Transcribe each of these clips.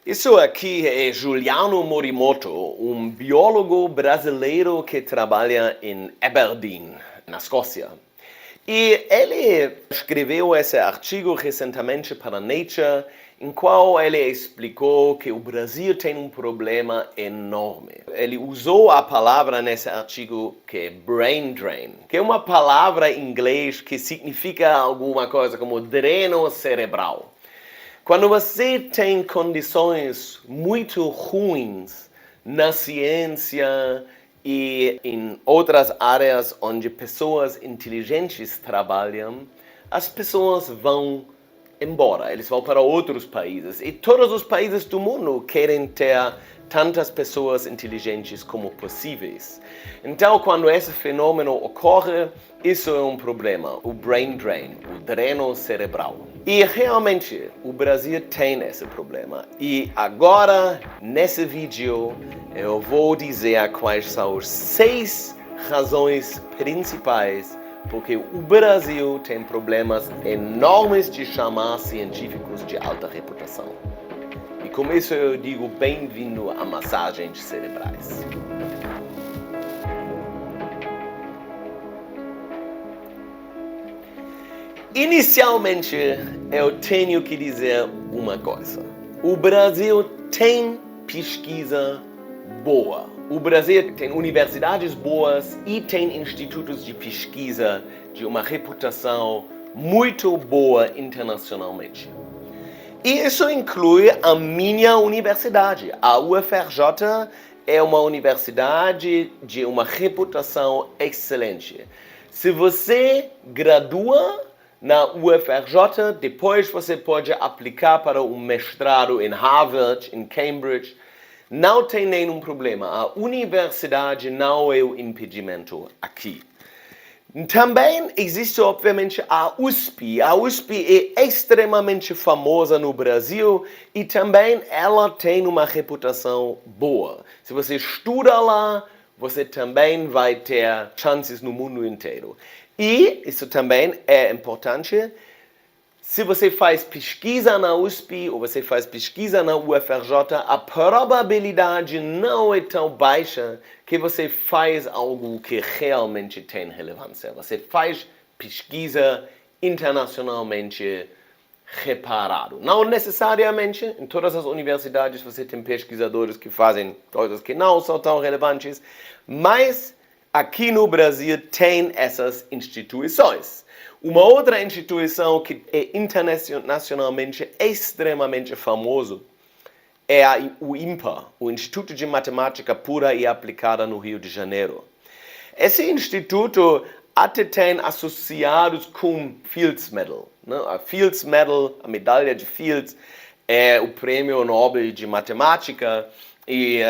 Isso aqui é Juliano Morimoto, um biólogo brasileiro que trabalha em Aberdeen, na Escócia. E ele escreveu esse artigo recentemente para Nature, em qual ele explicou que o Brasil tem um problema enorme. Ele usou a palavra nesse artigo que é brain drain, que é uma palavra em inglês que significa alguma coisa como dreno cerebral. Quando você tem condições muito ruins na ciência e em outras áreas onde pessoas inteligentes trabalham, as pessoas vão embora, eles vão para outros países. E todos os países do mundo querem ter tantas pessoas inteligentes como possíveis. Então, quando esse fenômeno ocorre, isso é um problema, o brain drain, o dreno cerebral. E realmente, o Brasil tem esse problema. E agora, nesse vídeo, eu vou dizer quais são as 6 razões principais porque o Brasil tem problemas enormes de chamar científicos de alta reputação. E com isso eu digo bem-vindo a massagens cerebrais. Inicialmente, eu tenho que dizer uma coisa. O Brasil tem pesquisa boa. O Brasil tem universidades boas e tem institutos de pesquisa de uma reputação muito boa internacionalmente. E isso inclui a minha universidade. A UFRJ é uma universidade de uma reputação excelente. Se você gradua na UFRJ, depois você pode aplicar para um mestrado em Harvard, em Cambridge. Não tem nenhum problema. A universidade não é o impedimento aqui. Também existe, obviamente, a USP. A USP é extremamente famosa no Brasil e também ela tem uma reputação boa. Se você estuda lá, você também vai ter chances no mundo inteiro. E, isso também é importante, se você faz pesquisa na USP ou você faz pesquisa na UFRJ, a probabilidade não é tão baixa que você faz algo que realmente tem relevância. Você faz pesquisa internacionalmente reparado. Não necessariamente, em todas as universidades você tem pesquisadores que fazem coisas que não são tão relevantes, mas aqui no Brasil tem essas instituições. Uma outra instituição que é internacionalmente extremamente famoso é o INPA, o Instituto de Matemática Pura e Aplicada no Rio de Janeiro. Esse instituto até tem associados com Fields Medal. A Fields Medal, a medalha de Fields, é o prêmio Nobel de Matemática e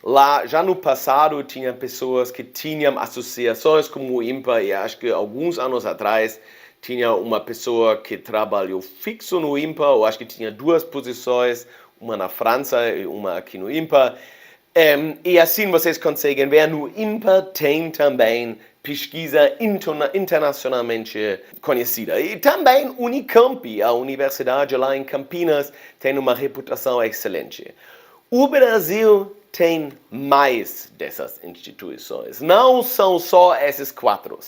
lá, já no passado, tinha pessoas que tinham associações como o INPA e acho que alguns anos atrás tinha uma pessoa que trabalhou fixo no INPA, ou acho que tinha 2 posições, uma na França e uma aqui no INPA. E assim vocês conseguem ver, no INPA tem também pesquisa internacionalmente conhecida. E também Unicamp, a universidade lá em Campinas, tem uma reputação excelente. O Brasil tem mais dessas instituições. Não são só esses 4.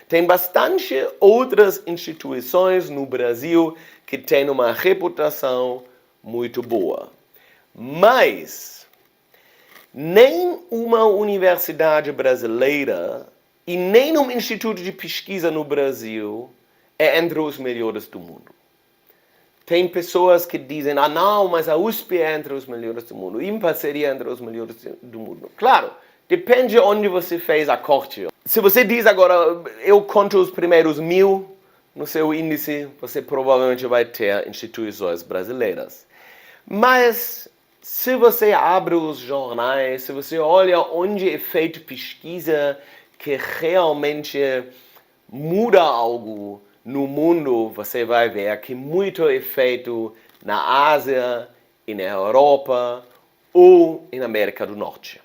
Tem bastante outras instituições no Brasil que têm uma reputação muito boa. Mas nem uma universidade brasileira e nem um instituto de pesquisa no Brasil é entre os melhores do mundo. Tem pessoas que dizem, não, mas a USP é entre os melhores do mundo. O INPA seria entre os melhores do mundo. Claro, depende de onde você fez a corte. Se você diz agora, eu conto os primeiros 1000 no seu índice, você provavelmente vai ter instituições brasileiras. Mas se você abre os jornais, se você olha onde é feita pesquisa que realmente muda algo no mundo, você vai ver que muito é feito na Ásia, e na Europa ou na América do Norte.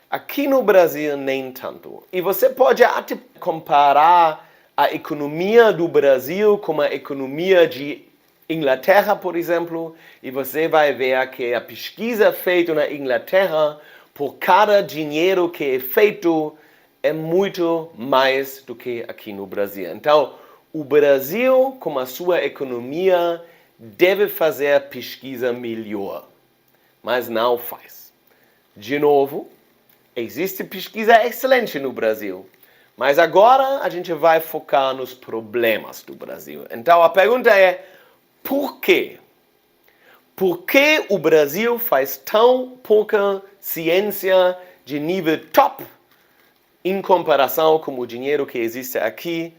Aqui no Brasil, nem tanto. E você pode até comparar a economia do Brasil com a economia de Inglaterra, por exemplo, e você vai ver que a pesquisa feita na Inglaterra, por cada dinheiro que é feito, é muito mais do que aqui no Brasil. Então, o Brasil, com a sua economia, deve fazer pesquisa melhor, mas não faz. De novo, existe pesquisa excelente no Brasil, mas agora a gente vai focar nos problemas do Brasil. Então, a pergunta é, por quê? Por que o Brasil faz tão pouca ciência de nível top em comparação com o dinheiro que existe aqui?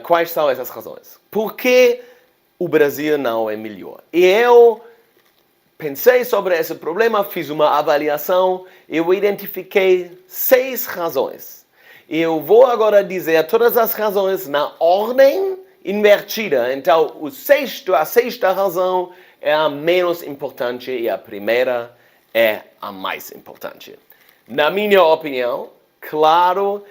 Quais são essas razões? Por que o Brasil não é melhor? E eu pensei sobre esse problema, fiz uma avaliação, eu identifiquei 6 razões. Eu vou agora dizer todas as razões na ordem invertida. Então, a sexta razão é a menos importante e a primeira é a mais importante. Na minha opinião, claro,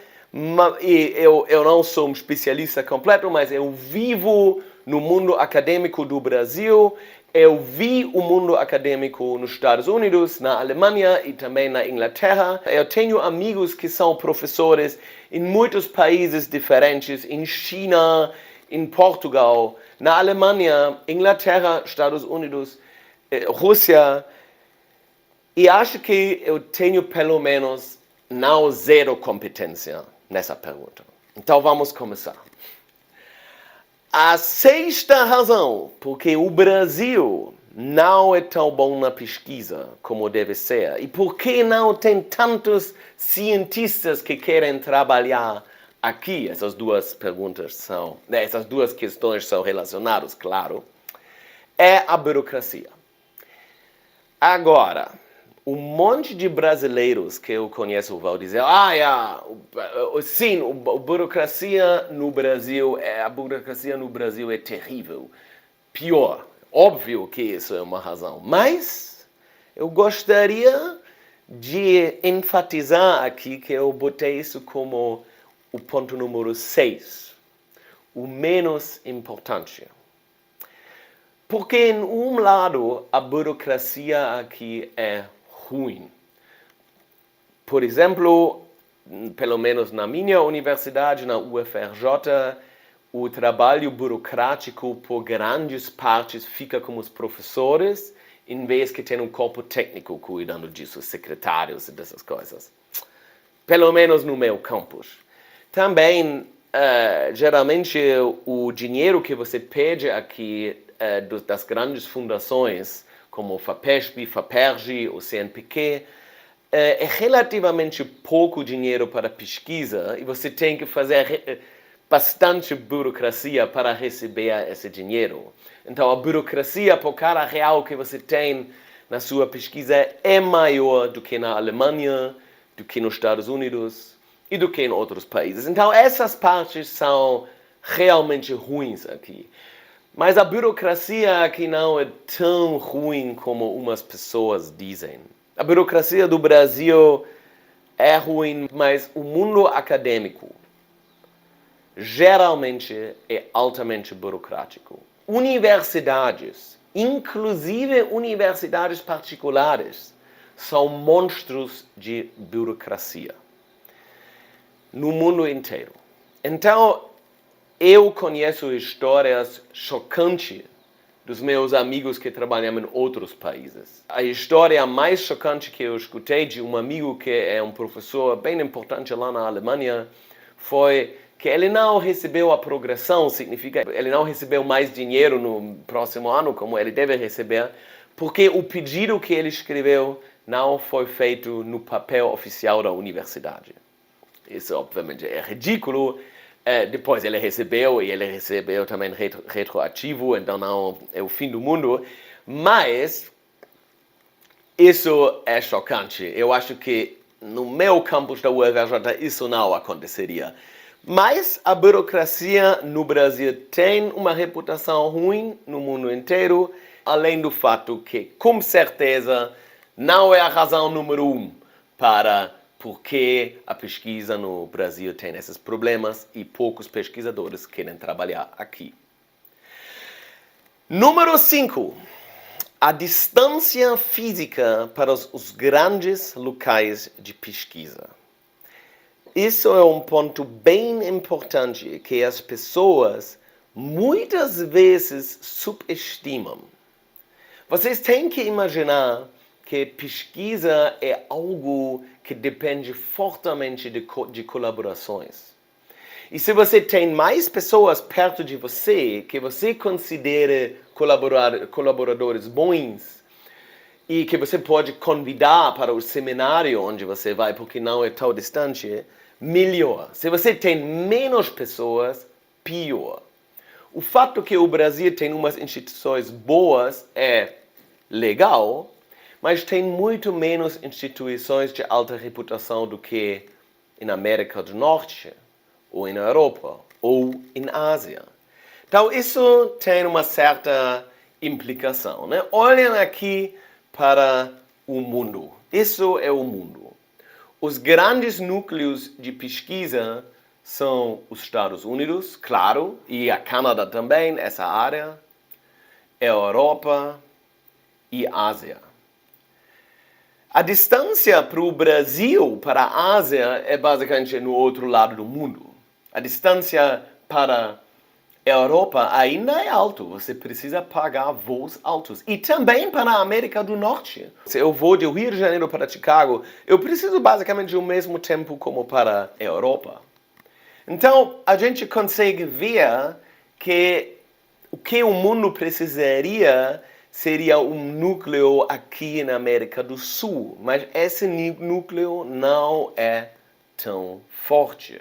eu não sou um especialista completo, mas eu vivo no mundo acadêmico do Brasil, eu vi o mundo acadêmico nos Estados Unidos, na Alemanha e também na Inglaterra. Eu tenho amigos que são professores em muitos países diferentes, em China, em Portugal, na Alemanha, Inglaterra, Estados Unidos, Rússia. E acho que eu tenho pelo menos não zero competência nessa pergunta. Então vamos começar. A sexta razão porque o Brasil não é tão bom na pesquisa como deve ser e por que não tem tantos cientistas que querem trabalhar aqui, essas duas questões são relacionadas, claro, é a burocracia. Agora, um monte de brasileiros que eu conheço vão dizer, sim, a burocracia no Brasil é terrível. Pior, óbvio que isso é uma razão, mas eu gostaria de enfatizar aqui que eu botei isso como o ponto número 6, o menos importante. Porque, em um lado, a burocracia aqui é ruim. Por exemplo, pelo menos na minha universidade, na UFRJ, o trabalho burocrático, por grandes partes, fica com os professores, em vez que tem um corpo técnico cuidando disso, secretários e dessas coisas. Pelo menos no meu campus. Também, geralmente, o dinheiro que você pede aqui das grandes fundações, como FAPESP, FAPERJ, o CNPq, é relativamente pouco dinheiro para pesquisa e você tem que fazer bastante burocracia para receber esse dinheiro. Então, a burocracia por cada real que você tem na sua pesquisa é maior do que na Alemanha, do que nos Estados Unidos e do que em outros países. Então, essas partes são realmente ruins aqui. Mas a burocracia aqui não é tão ruim como umas pessoas dizem. A burocracia do Brasil é ruim, mas o mundo acadêmico geralmente é altamente burocrático. Universidades, inclusive universidades particulares, são monstros de burocracia no mundo inteiro. Então, eu conheço histórias chocantes dos meus amigos que trabalham em outros países. A história mais chocante que eu escutei de um amigo que é um professor bem importante lá na Alemanha foi que ele não recebeu a progressão, significa ele não recebeu mais dinheiro no próximo ano como ele deve receber, porque o pedido que ele escreveu não foi feito no papel oficial da universidade. Isso obviamente é ridículo. Depois ele recebeu também retroativo, então não é o fim do mundo. Mas isso é chocante. Eu acho que no meu campus da UFRJ isso não aconteceria. Mas a burocracia no Brasil tem uma reputação ruim no mundo inteiro, além do fato que, com certeza, não é a razão número 1 para por que a pesquisa no Brasil tem esses problemas e poucos pesquisadores querem trabalhar aqui. Número 5. A distância física para os grandes locais de pesquisa. Isso é um ponto bem importante que as pessoas muitas vezes subestimam. Vocês têm que imaginar que pesquisa é algo que depende fortemente de colaborações. E se você tem mais pessoas perto de você que você considera colaboradores bons e que você pode convidar para o seminário onde você vai, porque não é tão distante, melhor. Se você tem menos pessoas, pior. O fato que o Brasil tem umas instituições boas é legal, mas tem muito menos instituições de alta reputação do que na América do Norte, ou na Europa, ou em Ásia. Então, isso tem uma certa implicação, né? Olhem aqui para o mundo. Isso é o mundo. Os grandes núcleos de pesquisa são os Estados Unidos, claro, e a Canadá também, essa área, a Europa e a Ásia. A distância para o Brasil, para a Ásia, é basicamente no outro lado do mundo. A distância para a Europa ainda é alta. Você precisa pagar voos altos. E também para a América do Norte. Se eu vou de Rio de Janeiro para Chicago, eu preciso basicamente do mesmo tempo como para a Europa. Então, a gente consegue ver que o que o mundo precisaria seria um núcleo aqui na América do Sul, mas esse núcleo não é tão forte.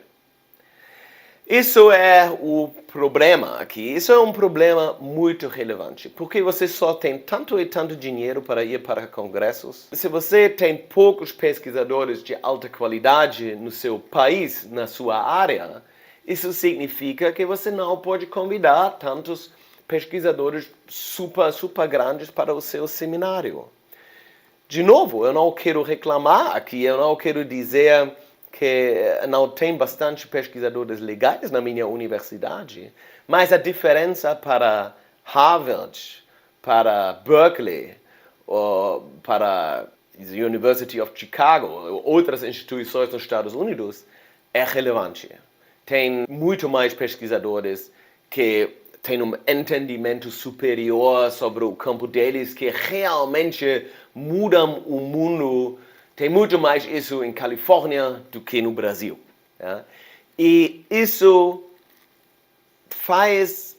Isso é o problema aqui. Isso é um problema muito relevante, porque você só tem tanto e tanto dinheiro para ir para congressos. Se você tem poucos pesquisadores de alta qualidade no seu país, na sua área, isso significa que você não pode convidar tantos pesquisadores super grandes para o seu seminário. De novo, eu não quero reclamar aqui, eu não quero dizer que não tem bastante pesquisadores legais na minha universidade, mas a diferença para Harvard, para Berkeley, ou para a University of Chicago, outras instituições nos Estados Unidos, é relevante. Tem muito mais pesquisadores que têm um entendimento superior sobre o campo deles, que realmente mudam o mundo. Tem muito mais isso em Califórnia do que no Brasil. Ja? E isso faz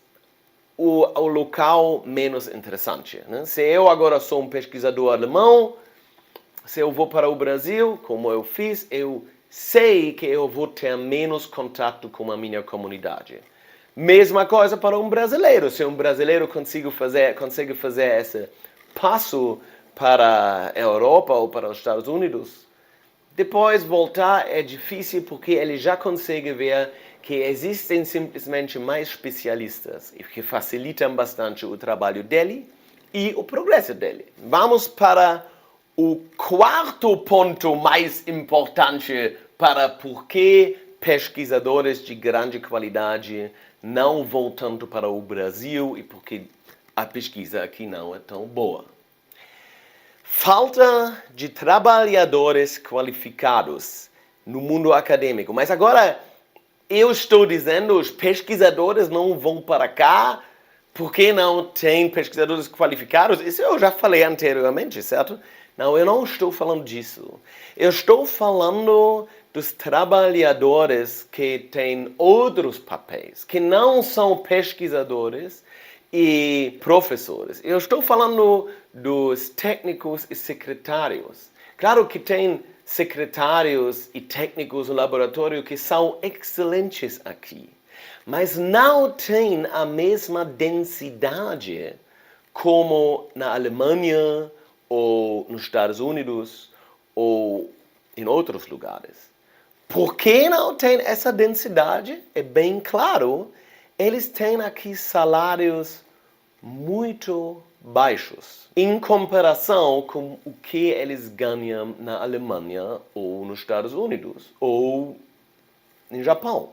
o local menos interessante. Né? Se eu agora sou um pesquisador alemão, se eu vou para o Brasil, como eu fiz, eu sei que eu vou ter menos contato com a minha comunidade. Mesma coisa para um brasileiro. Se um brasileiro consegue fazer esse passo para a Europa ou para os Estados Unidos, depois voltar é difícil porque ele já consegue ver que existem simplesmente mais especialistas e que facilitam bastante o trabalho dele e o progresso dele. Vamos para o quarto ponto mais importante para por que pesquisadores de grande qualidade não vão tanto para o Brasil e porque a pesquisa aqui não é tão boa. Falta de trabalhadores qualificados no mundo acadêmico. Mas agora eu estou dizendo os pesquisadores não vão para cá porque não tem pesquisadores qualificados. Isso eu já falei anteriormente, certo? Não, eu não estou falando disso. Eu estou falando dos trabalhadores que têm outros papéis, que não são pesquisadores e professores. Eu estou falando dos técnicos e secretários. Claro que tem secretários e técnicos no laboratório que são excelentes aqui, mas não tem a mesma densidade como na Alemanha ou nos Estados Unidos ou em outros lugares. Por que não tem essa densidade? É bem claro. Eles têm aqui salários muito baixos em comparação com o que eles ganham na Alemanha ou nos Estados Unidos ou no Japão.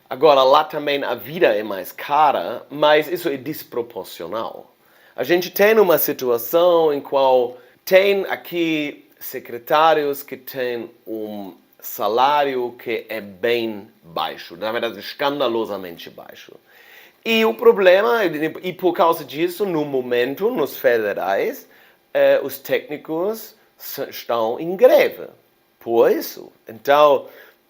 Agora, lá também a vida é mais cara, mas isso é desproporcional. A gente tem uma situação em qual tem aqui secretários que têm um salário que é bem baixo, na verdade, escandalosamente baixo. E o problema, e por causa disso, no momento, nos federais, os técnicos estão em greve por isso. Então,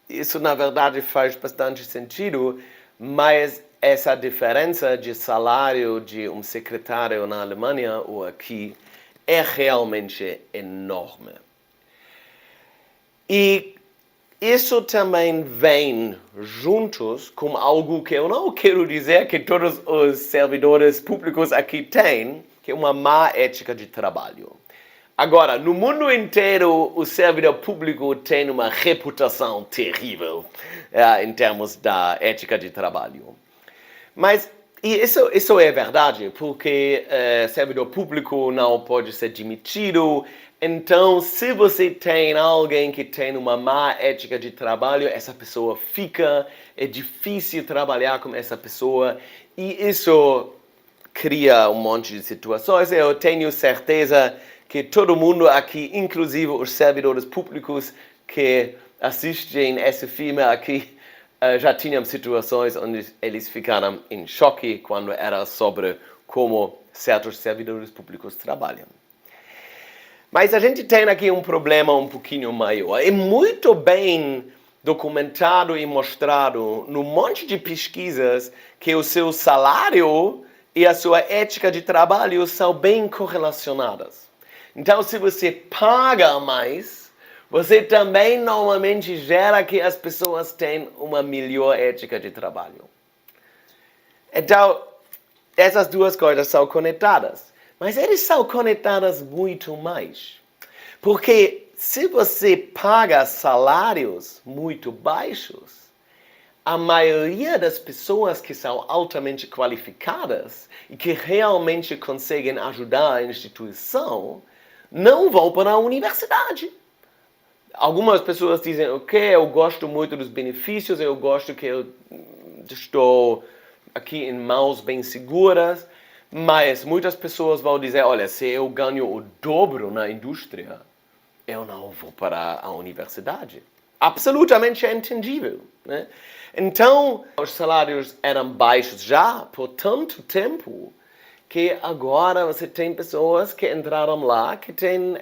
isso na verdade faz bastante sentido, mas essa diferença de salário de um secretário na Alemanha ou aqui é realmente enorme. E isso também vem juntos com algo que eu não quero dizer que todos os servidores públicos aqui têm, que é uma má ética de trabalho. Agora, no mundo inteiro, o servidor público tem uma reputação terrível em termos da ética de trabalho. Mas isso é verdade, porque servidor público não pode ser demitido. Então, se você tem alguém que tem uma má ética de trabalho, essa pessoa fica, é difícil trabalhar com essa pessoa, e isso cria um monte de situações. Eu tenho certeza que todo mundo aqui, inclusive os servidores públicos que assistem esse filme aqui, já tinham situações onde eles ficaram em choque quando era sobre como certos servidores públicos trabalham. Mas a gente tem aqui um problema um pouquinho maior. É muito bem documentado e mostrado num monte de pesquisas que o seu salário e a sua ética de trabalho são bem correlacionadas. Então, se você paga mais, você também normalmente gera que as pessoas têm uma melhor ética de trabalho. Então, essas duas coisas são conectadas. Mas eles são conectadas muito mais. Porque se você paga salários muito baixos, a maioria das pessoas que são altamente qualificadas e que realmente conseguem ajudar a instituição não vão para a universidade. Algumas pessoas dizem, ok, eu gosto muito dos benefícios, eu gosto que eu estou aqui em mãos bem seguras, mas muitas pessoas vão dizer, olha, se eu ganho o dobro na indústria, eu não vou para a universidade. Absolutamente é entendível, né? Então, os salários eram baixos já por tanto tempo que agora você tem pessoas que entraram lá que têm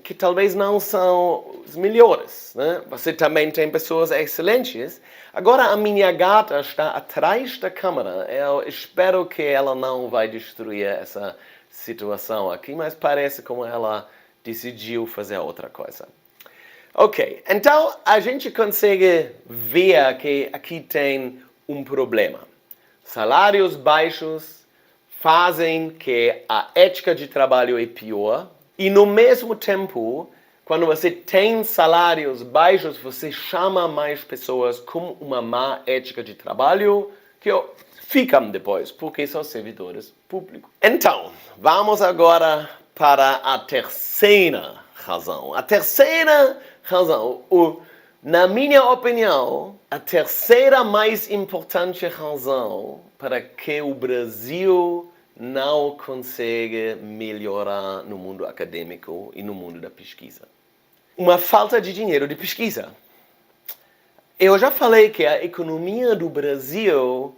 que talvez não são os melhores, né? Você também tem pessoas excelentes. Agora a minha gata está atrás da câmera. Eu espero que ela não vai destruir essa situação aqui, mas parece como ela decidiu fazer outra coisa. Ok, então a gente consegue ver que aqui tem um problema. Salários baixos fazem que a ética de trabalho é pior. E no mesmo tempo, quando você tem salários baixos, você chama mais pessoas com uma má ética de trabalho que ficam depois, porque são servidores públicos. Então, vamos agora para a terceira razão. A terceira razão, na minha opinião, a terceira mais importante razão para que o Brasil não consegue melhorar no mundo acadêmico e no mundo da pesquisa. Uma falta de dinheiro de pesquisa. Eu já falei que a economia do Brasil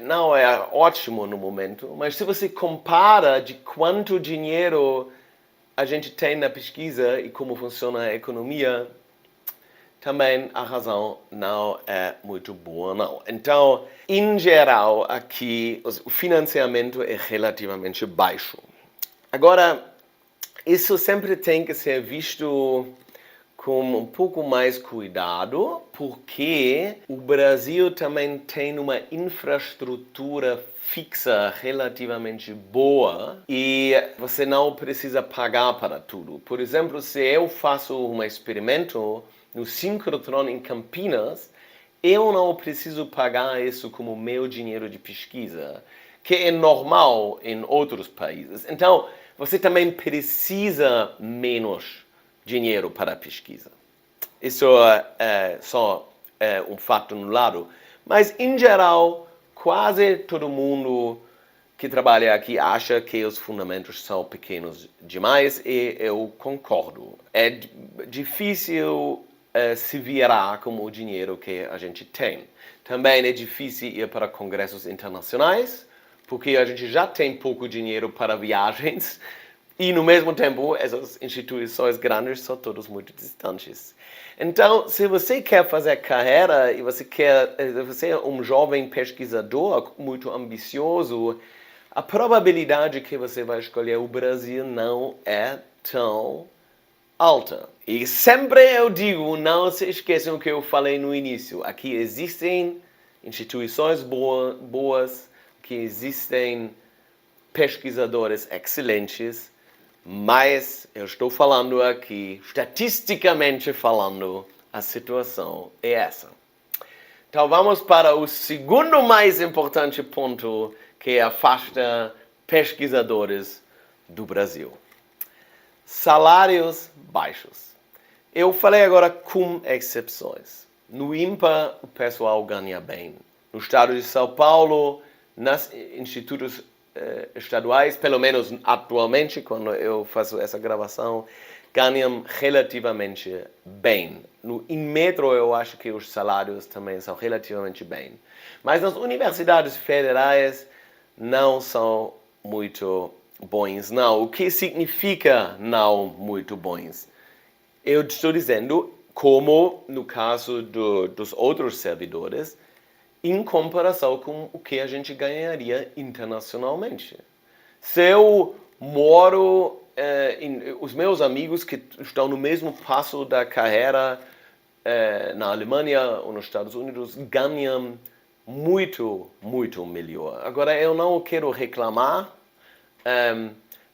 não é ótima no momento, mas se você compara de quanto dinheiro a gente tem na pesquisa e como funciona a economia, também a razão não é muito boa, não. Então, em geral, aqui o financiamento é relativamente baixo. Agora, isso sempre tem que ser visto com um pouco mais cuidado, porque o Brasil também tem uma infraestrutura fixa relativamente boa e você não precisa pagar para tudo. Por exemplo, se eu faço um experimento no síncrotron em Campinas, eu não preciso pagar isso como meu dinheiro de pesquisa, que é normal em outros países. Então, você também precisa menos dinheiro para a pesquisa. Isso é só um fato no lado. Mas, em geral, quase todo mundo que trabalha aqui acha que os fundamentos são pequenos demais e eu concordo. É difícil se virar com o dinheiro que a gente tem. Também é difícil ir para congressos internacionais, porque a gente já tem pouco dinheiro para viagens e, no mesmo tempo, essas instituições grandes são todas muito distantes. Então, se você quer fazer carreira e você é um jovem pesquisador muito ambicioso, a probabilidade que você vai escolher o Brasil não é tão alta. E sempre eu digo, não se esqueçam o que eu falei no início. Aqui existem instituições boas, que existem pesquisadores excelentes, mas eu estou falando aqui, estatisticamente falando, a situação é essa. Então vamos para o segundo mais importante ponto que afasta pesquisadores do Brasil. Salários baixos. Eu falei agora com exceções. No INPA, o pessoal ganha bem. No estado de São Paulo, nos institutos estaduais, pelo menos atualmente, quando eu faço essa gravação, ganham relativamente bem. No Inmetro, eu acho que os salários também são relativamente bem. Mas nas universidades federais não são muito bons, não. O que significa não muito bons? Eu estou dizendo, como no caso dos outros servidores, em comparação com o que a gente ganharia internacionalmente. Se eu moro, os meus amigos que estão no mesmo passo da carreira na Alemanha ou nos Estados Unidos ganham muito, muito melhor. Agora, eu não quero reclamar,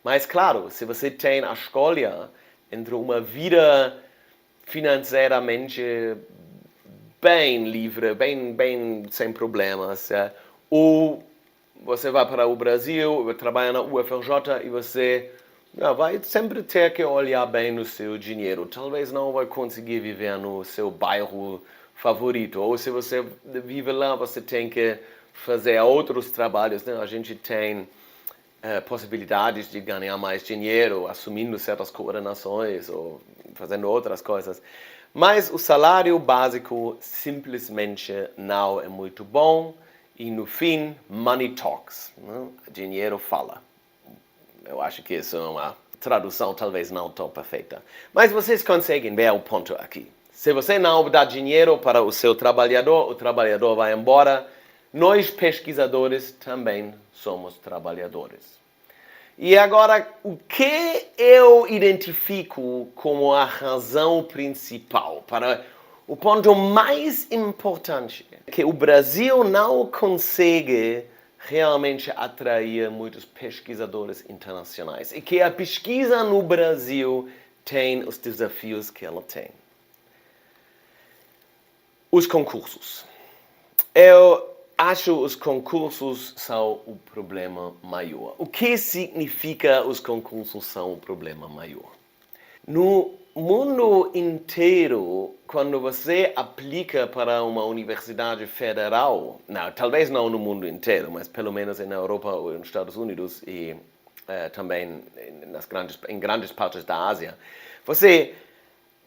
mas claro, se você tem a escolha entre uma vida financeiramente bem livre, bem sem problemas, ou você vai para o Brasil, trabalha na UFRJ e você vai sempre ter que olhar bem no seu dinheiro. Talvez não vai conseguir viver no seu bairro favorito. Ou se você vive lá, você tem que fazer outros trabalhos. Né? A gente tem possibilidades de ganhar mais dinheiro, assumindo certas coordenações ou fazendo outras coisas. Mas o salário básico simplesmente não é muito bom. E no fim, money talks. Né? Dinheiro fala. Eu acho que isso é uma tradução talvez não tão perfeita. Mas vocês conseguem ver o ponto aqui. Se você não dá dinheiro para o seu trabalhador, o trabalhador vai embora. Nós, pesquisadores, também somos trabalhadores. E agora, o que eu identifico como a razão principal para o ponto mais importante? Que o Brasil não consegue realmente atrair muitos pesquisadores internacionais e que a pesquisa no Brasil tem os desafios que ela tem. Os concursos. Eu acho os concursos são o problema maior. O que significa os concursos são o problema maior? No mundo inteiro, quando você aplica para uma universidade federal, talvez não no mundo inteiro, mas pelo menos na Europa ou nos Estados Unidos e também em grandes partes da Ásia, você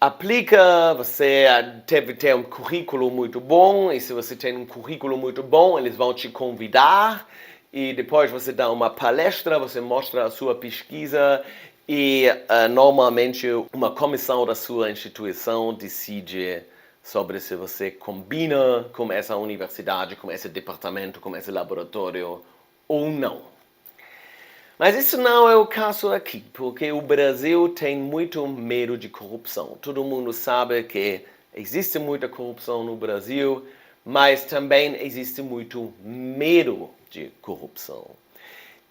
aplica, você deve ter um currículo muito bom, e se você tem um currículo muito bom, eles vão te convidar, e depois você dá uma palestra, você mostra a sua pesquisa, e normalmente uma comissão da sua instituição decide sobre se você combina com essa universidade, com esse departamento, com esse laboratório ou não. Mas isso não é o caso aqui, porque o Brasil tem muito medo de corrupção. Todo mundo sabe que existe muita corrupção no Brasil, mas também existe muito medo de corrupção.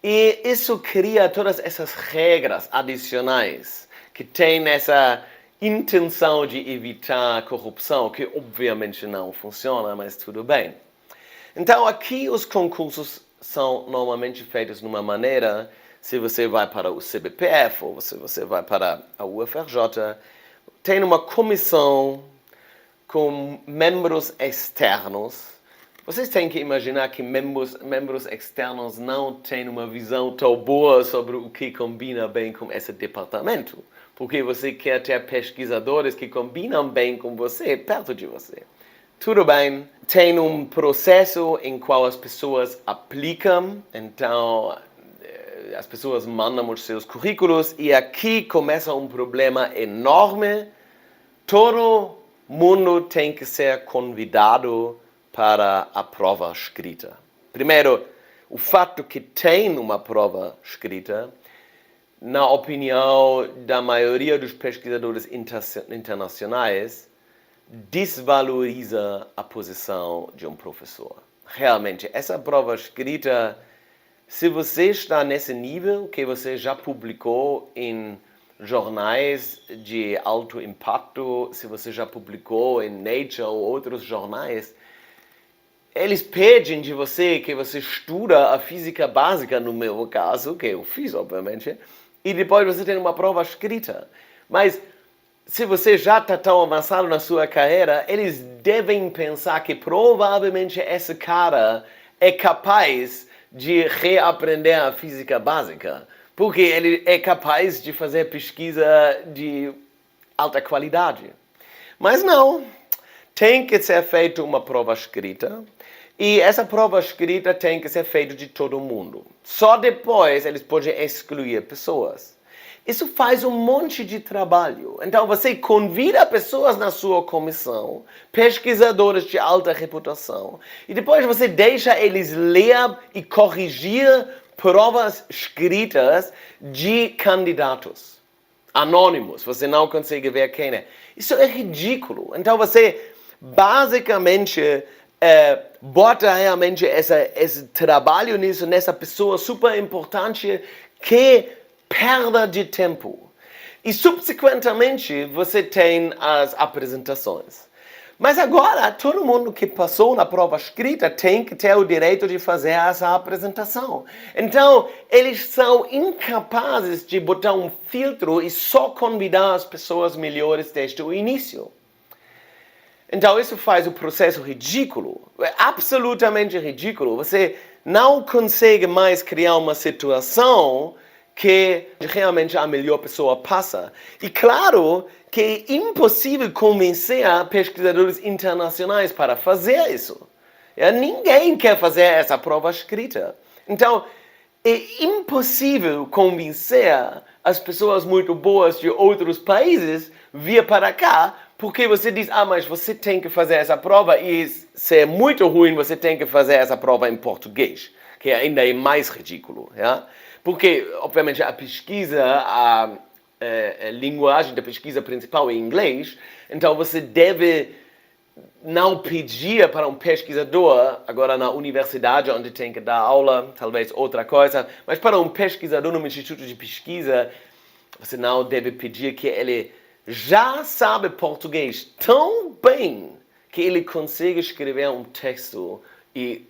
E isso cria todas essas regras adicionais que têm essa intenção de evitar a corrupção, que obviamente não funciona, mas tudo bem. Então aqui os concursos são normalmente feitos de uma maneira, se você vai para o CBPF ou se você vai para a UFRJ, tem uma comissão com membros externos, vocês têm que imaginar que membros externos não têm uma visão tão boa sobre o que combina bem com esse departamento, porque você quer ter pesquisadores que combinam bem com você, perto de você. Tudo bem, tem um processo em qual as pessoas aplicam, então as pessoas mandam os seus currículos e aqui começa um problema enorme. Todo mundo tem que ser convidado para a prova escrita. Primeiro, o fato que tem uma prova escrita, na opinião da maioria dos pesquisadores internacionais, desvaloriza a posição de um professor. Realmente, essa prova escrita, se você está nesse nível que você já publicou em jornais de alto impacto, se você já publicou em Nature ou outros jornais, eles pedem de você que você estuda a física básica, no meu caso, que eu fiz, obviamente, e depois você tem uma prova escrita. Mas se você já está tão avançado na sua carreira, eles devem pensar que provavelmente esse cara é capaz de reaprender a física básica, porque ele é capaz de fazer pesquisa de alta qualidade. Mas não, tem que ser feita uma prova escrita, e essa prova escrita tem que ser feita de todo mundo. Só depois eles podem excluir pessoas. Isso faz um monte de trabalho. Então você convida pessoas na sua comissão, pesquisadores de alta reputação, e depois você deixa eles ler e corrigir provas escritas de candidatos anônimos. Você não consegue ver quem é. Isso é ridículo. Então você basicamente bota realmente esse trabalho nisso, nessa pessoa super importante que perda de tempo. E subsequentemente você tem as apresentações. Mas agora todo mundo que passou na prova escrita tem que ter o direito de fazer essa apresentação. Então eles são incapazes de botar um filtro e só convidar as pessoas melhores desde o início. Então isso faz o processo ridículo, absolutamente ridículo. Você não consegue mais criar uma situação que realmente a melhor pessoa passa. E claro que é impossível convencer pesquisadores internacionais para fazer isso. Ninguém quer fazer essa prova escrita. Então é impossível convencer as pessoas muito boas de outros países vir para cá, porque você diz, mas você tem que fazer essa prova e se é muito ruim, você tem que fazer essa prova em português, que ainda é mais ridículo. Porque, obviamente, a pesquisa, a linguagem da pesquisa principal é inglês, então você deve não pedir para um pesquisador, agora na universidade onde tem que dar aula, talvez outra coisa, mas para um pesquisador no instituto de pesquisa, você não deve pedir que ele já sabe português tão bem que ele consiga escrever um texto e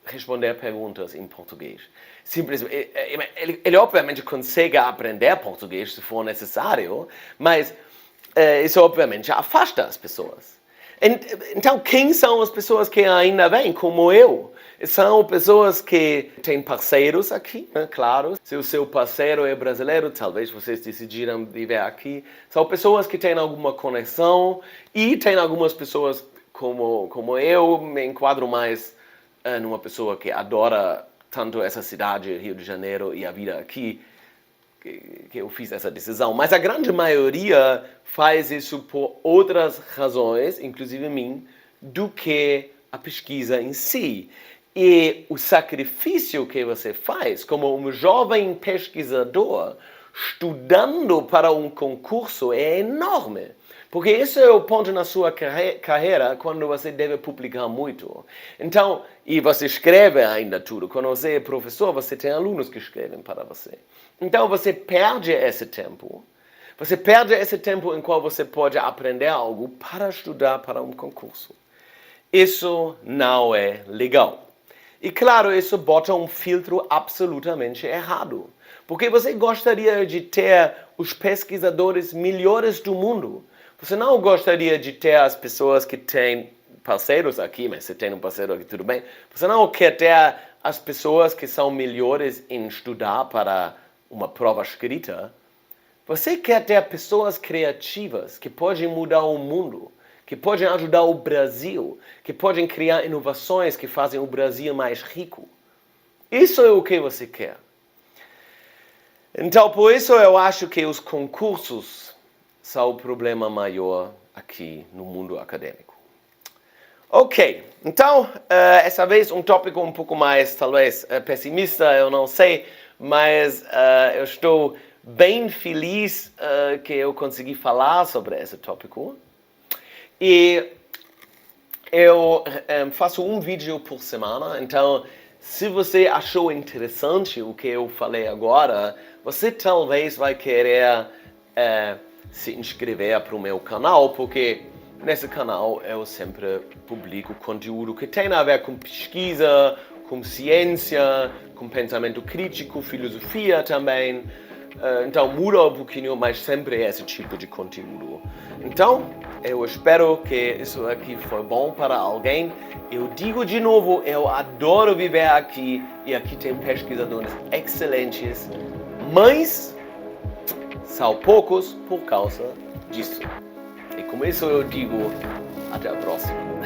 responder perguntas em português. Simplesmente, ele obviamente consegue aprender português se for necessário, mas isso obviamente afasta as pessoas. Então, quem são as pessoas que ainda vêm, como eu? São pessoas que têm parceiros aqui, né? Claro. Se o seu parceiro é brasileiro, talvez vocês decidiram viver aqui. São pessoas que têm alguma conexão e tem algumas pessoas como eu, me enquadro mais numa pessoa que adora tanto essa cidade, Rio de Janeiro, e a vida aqui, que eu fiz essa decisão. Mas a grande maioria faz isso por outras razões, inclusive mim, do que a pesquisa em si. E o sacrifício que você faz como um jovem pesquisador estudando para um concurso é enorme. Porque esse é o ponto na sua carreira quando você deve publicar muito. Então, e você escreve ainda tudo. Quando você é professor, você tem alunos que escrevem para você. Então, você perde esse tempo. Você perde esse tempo em qual você pode aprender algo para estudar para um concurso. Isso não é legal. E claro, isso bota um filtro absolutamente errado. Porque você gostaria de ter os pesquisadores melhores do mundo. Você não gostaria de ter as pessoas que têm parceiros aqui, mas se tem um parceiro aqui, tudo bem. Você não quer ter as pessoas que são melhores em estudar para uma prova escrita. Você quer ter pessoas criativas que podem mudar o mundo, que podem ajudar o Brasil, que podem criar inovações que fazem o Brasil mais rico. Isso é o que você quer. Então, por isso eu acho que os concursos são o problema maior aqui no mundo acadêmico. Ok, então, essa vez um tópico um pouco mais, talvez, pessimista, eu não sei, mas eu estou bem feliz que eu consegui falar sobre esse tópico. E eu faço um vídeo por semana, então se você achou interessante o que eu falei agora, você talvez vai querer se inscrever para o meu canal, porque nesse canal eu sempre publico conteúdo que tem a ver com pesquisa, com ciência, com pensamento crítico, filosofia também. Então muda um pouquinho, mas sempre esse tipo de conteúdo. Então, eu espero que isso aqui foi bom para alguém. Eu digo de novo, eu adoro viver aqui e aqui tem pesquisadores excelentes, mas são poucos por causa disso. E com isso eu digo, até a próxima.